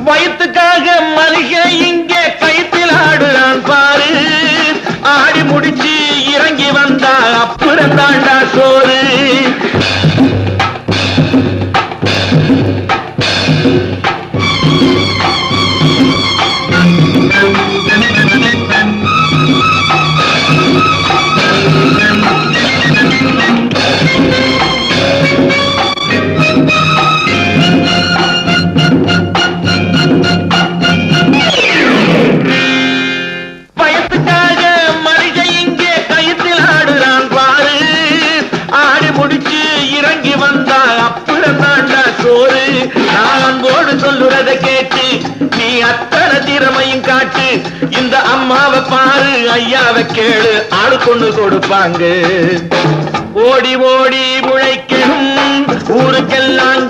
வயிற்றுக்காக மளிகை இங்கே கைத்தில் ஆடுறான் பாரு. ஆடி முடிச்சு இறங்கி வந்தா அப்புறம் தாண்டா சோறு. சொல்லுறத கேட்டு நீ அத்தனை திறமையும் காட்டு. இந்த அம்மாவை பாரு, ஐயாவை கேளு, ஆளு கொண்டு கொடுப்பாங்க. ஓடி ஓடி உழைக்கணும் ஊருக்கெல்லாம்